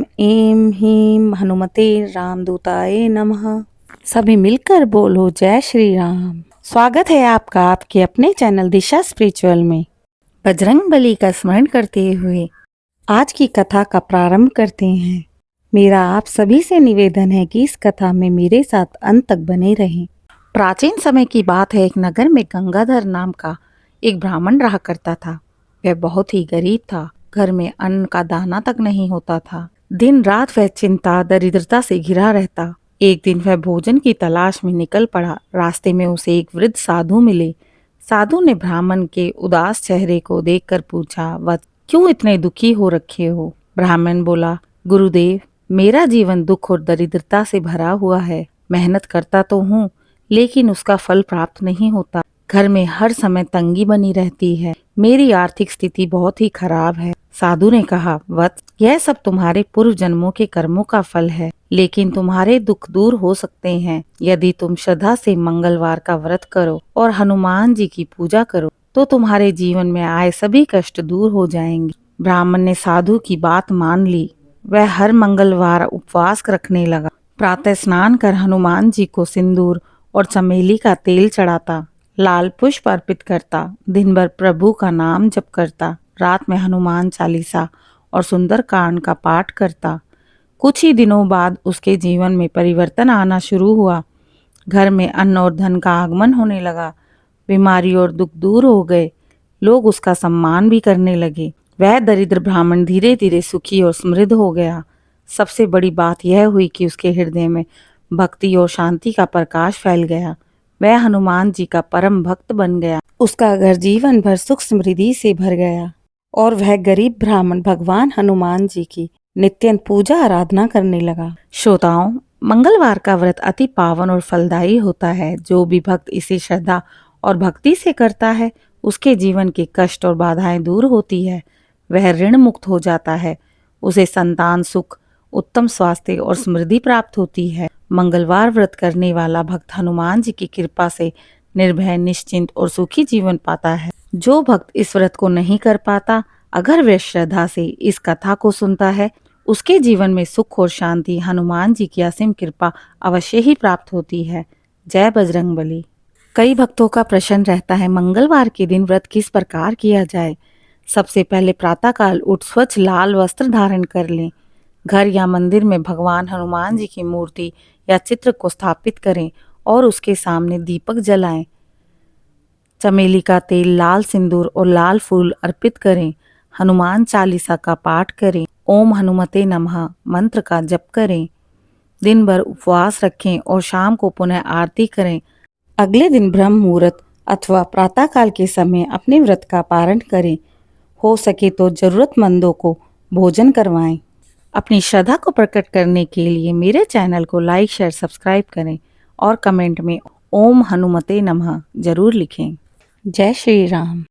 ऐं ह्रीं हनुमते रामदूताय नमः। सभी मिलकर बोलो जय श्री राम। स्वागत है आपका आपके अपने चैनल दिशा स्पिरिचुअल में। बजरंग बली का स्मरण करते हुए आज की कथा का प्रारंभ करते हैं। मेरा आप सभी से निवेदन है कि इस कथा में मेरे साथ अंत तक बने रहें। प्राचीन समय की बात है। एक नगर में गंगाधर नाम का एक ब्राह्मण रहा करता था। वह बहुत ही गरीब था। घर में अन्न का दाना तक नहीं होता था। दिन रात वह चिंता दरिद्रता से घिरा रहता। एक दिन वह भोजन की तलाश में निकल पड़ा। रास्ते में उसे एक वृद्ध साधु मिले। साधु ने ब्राह्मण के उदास चेहरे को देखकर पूछा, वह क्यों इतने दुखी हो रखे हो? ब्राह्मण बोला, गुरुदेव, मेरा जीवन दुख और दरिद्रता से भरा हुआ है। मेहनत करता तो हूँ, लेकिन उसका फल प्राप्त नहीं होता। घर में हर समय तंगी बनी रहती है। मेरी आर्थिक स्थिति बहुत ही खराब है। साधु ने कहा, वत्स, यह सब तुम्हारे पूर्व जन्मों के कर्मों का फल है, लेकिन तुम्हारे दुख दूर हो सकते हैं यदि तुम श्रद्धा से मंगलवार का व्रत करो और हनुमान जी की पूजा करो, तो तुम्हारे जीवन में आए सभी कष्ट दूर हो जाएंगे। ब्राह्मण ने साधु की बात मान ली। वह हर मंगलवार उपवास रखने लगा। प्रातः स्नान कर हनुमान जी को सिंदूर और चमेली का तेल चढ़ाता, लाल पुष्प अर्पित करता, दिन भर प्रभु का नाम जप करता, रात में हनुमान चालीसा और सुंदरकांड का पाठ करता। कुछ ही दिनों बाद उसके जीवन में परिवर्तन आना शुरू हुआ। घर में अन्न और धन का आगमन होने लगा। बीमारी और दुख दूर हो गए। लोग उसका सम्मान भी करने लगे। वह दरिद्र ब्राह्मण धीरे धीरे सुखी और समृद्ध हो गया। सबसे बड़ी बात यह हुई कि उसके हृदय में भक्ति और शांति का प्रकाश फैल गया। वह हनुमान जी का परम भक्त बन गया। उसका घर जीवन भर सुख समृद्धि से भर गया और वह गरीब ब्राह्मण भगवान हनुमान जी की नित्य पूजा आराधना करने लगा। श्रोताओं, मंगलवार का व्रत अति पावन और फलदायी होता है। जो भी भक्त इसे श्रद्धा और भक्ति से करता है, उसके जीवन के कष्ट और बाधाएं दूर होती है। वह ऋण मुक्त हो जाता है। उसे संतान सुख, उत्तम स्वास्थ्य और समृद्धि प्राप्त होती है। मंगलवार व्रत करने वाला भक्त हनुमान जी की कृपा से निर्भय, निश्चिंत और सुखी जीवन पाता है। जो भक्त इस व्रत को नहीं कर पाता, अगर वह श्रद्धा से इस कथा को सुनता है, उसके जीवन में सुख और शांति हनुमान जी की असीम कृपा अवश्य ही प्राप्त होती है। जय बजरंग बली। कई भक्तों का प्रश्न रहता है, मंगलवार के दिन व्रत किस प्रकार किया जाए? सबसे पहले प्रातःकाल उठ स्वच्छ लाल वस्त्र धारण कर लें। घर या मंदिर में भगवान हनुमान जी की मूर्ति या चित्र को स्थापित करें और उसके सामने दीपक जलाएं। चमेली का तेल, लाल सिंदूर और लाल फूल अर्पित करें। हनुमान चालीसा का पाठ करें। ओम हनुमते नमः मंत्र का जप करें। दिन भर उपवास रखें और शाम को पुनः आरती करें। अगले दिन ब्रह्म मुहूर्त अथवा प्रातःकाल के समय अपने व्रत का पारण करें। हो सके तो जरूरतमंदों को भोजन करवाएं। अपनी श्रद्धा को प्रकट करने के लिए मेरे चैनल को लाइक, शेयर, सब्सक्राइब करें और कमेंट में ओम हनुमते नमः जरूर लिखें। जय श्री राम।